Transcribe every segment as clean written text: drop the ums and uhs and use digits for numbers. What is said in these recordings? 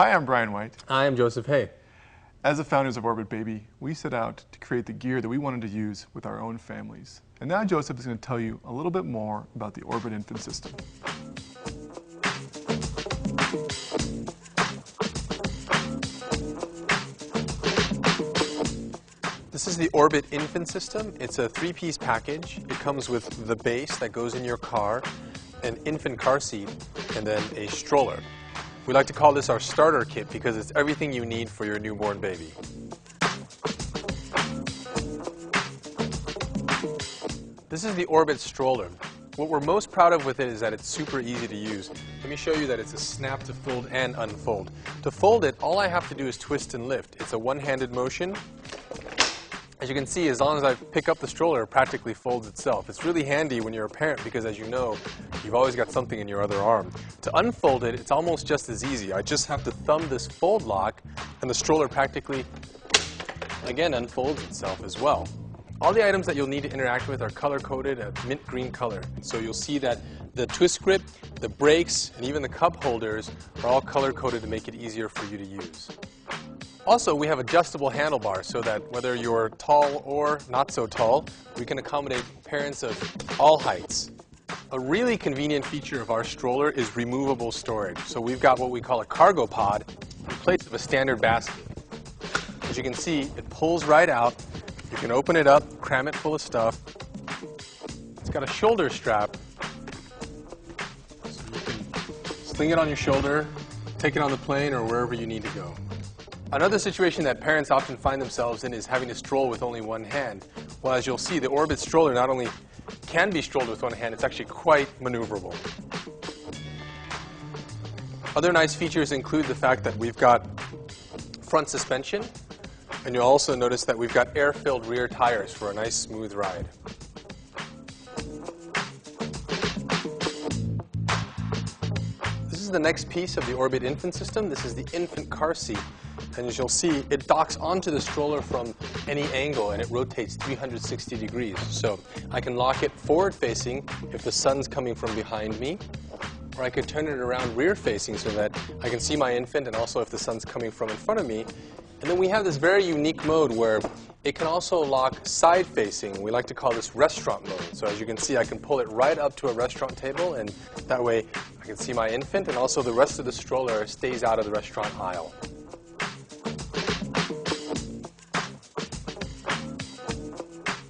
Hi, I'm Brian White. I am Joseph Hay. As the founders of Orbit Baby, we set out to create the gear that we wanted to use with our own families. And now Joseph is going to tell you a little bit more about the Orbit infant system. This is the Orbit infant system. It's a three-piece package. It comes with the base that goes in your car, an infant car seat, and then a stroller. We like to call this our starter kit because it's everything you need for your newborn baby. This is the Orbit stroller. What we're most proud of with it is that it's super easy to use. Let me show you that it's a snap to fold and unfold. To fold it, all I have to do is twist and lift. It's a one-handed motion. As you can see, as long as I pick up the stroller, it practically folds itself. It's really handy when you're a parent because, as you know, you've always got something in your other arm. To unfold it, it's almost just as easy. I just have to thumb this fold lock, and the stroller practically, again, unfolds itself as well. All the items that you'll need to interact with are color-coded a mint green color. So you'll see that the twist grip, the brakes, and even the cup holders are all color-coded to make it easier for you to use. Also, we have adjustable handlebars so that whether you're tall or not so tall, we can accommodate parents of all heights. A really convenient feature of our stroller is removable storage. So we've got what we call a cargo pod in place of a standard basket. As you can see, it pulls right out. You can open it up, cram it full of stuff. It's got a shoulder strap, so you can sling it on your shoulder, take it on the plane or wherever you need to go. Another situation that parents often find themselves in is having to stroll with only one hand. Well, as you'll see, the Orbit stroller not only can be strolled with one hand, it's actually quite maneuverable. Other nice features include the fact that we've got front suspension, and you'll also notice that we've got air-filled rear tires for a nice smooth ride. This is the next piece of the Orbit infant system. This is the infant car seat. And as you'll see, it docks onto the stroller from any angle and it rotates 360 degrees. So I can lock it forward facing if the sun's coming from behind me, or I could turn it around rear facing so that I can see my infant and also if the sun's coming from in front of me. And then we have this very unique mode where it can also lock side facing. We like to call this restaurant mode. So as you can see, I can pull it right up to a restaurant table and that way I can see my infant and also the rest of the stroller stays out of the restaurant aisle.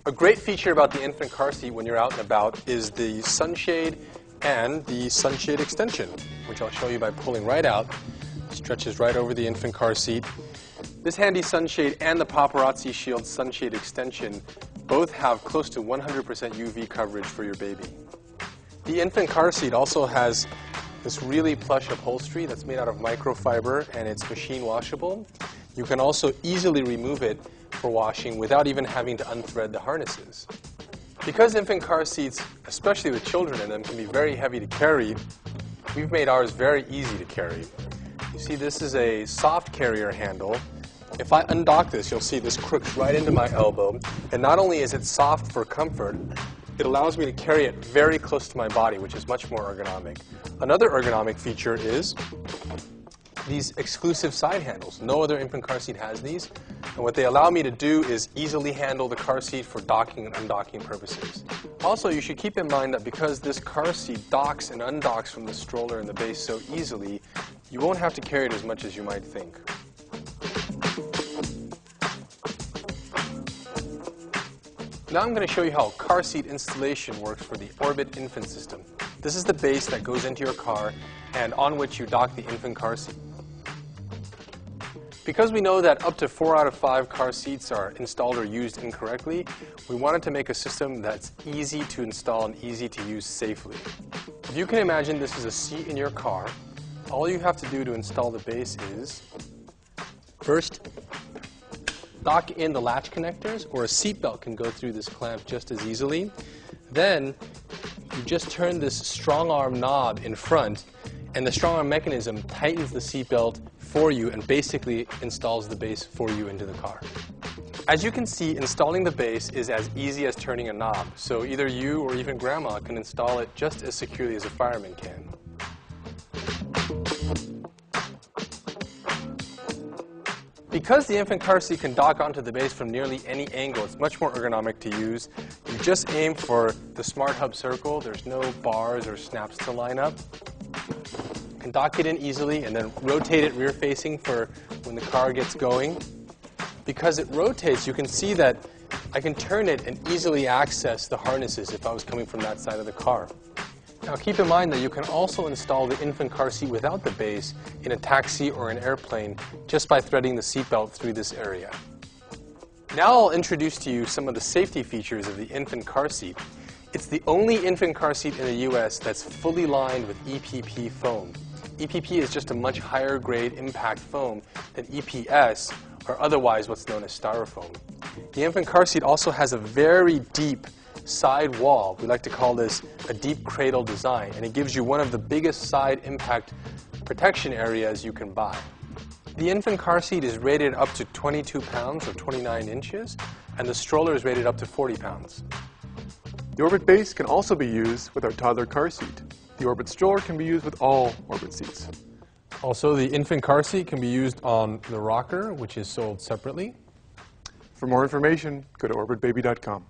A great feature about the infant car seat when you're out and about is the sunshade and the sunshade extension, which I'll show you by pulling right out. It stretches right over the infant car seat. This handy sunshade and the Paparazzi Shield sunshade extension both have close to 100% UV coverage for your baby. The infant car seat also has this really plush upholstery that's made out of microfiber and it's machine washable. You can also easily remove it for washing without even having to unthread the harnesses. Because infant car seats, especially with children in them, can be very heavy to carry, we've made ours very easy to carry. You see, this is a soft carrier handle. If I undock this, you'll see this crooks right into my elbow. And not only is it soft for comfort, it allows me to carry it very close to my body, which is much more ergonomic. Another ergonomic feature is these exclusive side handles. No other infant car seat has these. And what they allow me to do is easily handle the car seat for docking and undocking purposes. Also, you should keep in mind that because this car seat docks and undocks from the stroller and the base so easily, you won't have to carry it as much as you might think. Now I'm going to show you how car seat installation works for the Orbit infant system. This is the base that goes into your car and on which you dock the infant car seat. Because we know that up to 4 out of 5 car seats are installed or used incorrectly, we wanted to make a system that's easy to install and easy to use safely. If you can imagine this is a seat in your car, all you have to do to install the base is first dock in the latch connectors, or a seatbelt can go through this clamp just as easily. Then you just turn this strong arm knob in front and the strong arm mechanism tightens the seatbelt for you and basically installs the base for you into the car. As you can see, installing the base is as easy as turning a knob, so either you or even grandma can install it just as securely as a fireman can. Because the infant car seat can dock onto the base from nearly any angle, it's much more ergonomic to use. You just aim for the Smart Hub circle. There's no bars or snaps to line up. You can dock it in easily and then rotate it rear facing for when the car gets going. Because it rotates, you can see that I can turn it and easily access the harnesses if I was coming from that side of the car. Now keep in mind that you can also install the infant car seat without the base in a taxi or an airplane just by threading the seatbelt through this area. Now I'll introduce to you some of the safety features of the infant car seat. It's the only infant car seat in the US that's fully lined with EPP foam. EPP is just a much higher grade impact foam than EPS, or otherwise what's known as styrofoam. The infant car seat also has a very deep side wall. We like to call this a deep cradle design, and it gives you one of the biggest side impact protection areas you can buy. The infant car seat is rated up to 22 pounds or 29 inches, and the stroller is rated up to 40 pounds. The Orbit base can also be used with our toddler car seat. The Orbit stroller can be used with all Orbit seats. Also, the infant car seat can be used on the rocker, which is sold separately. For more information, go to orbitbaby.com.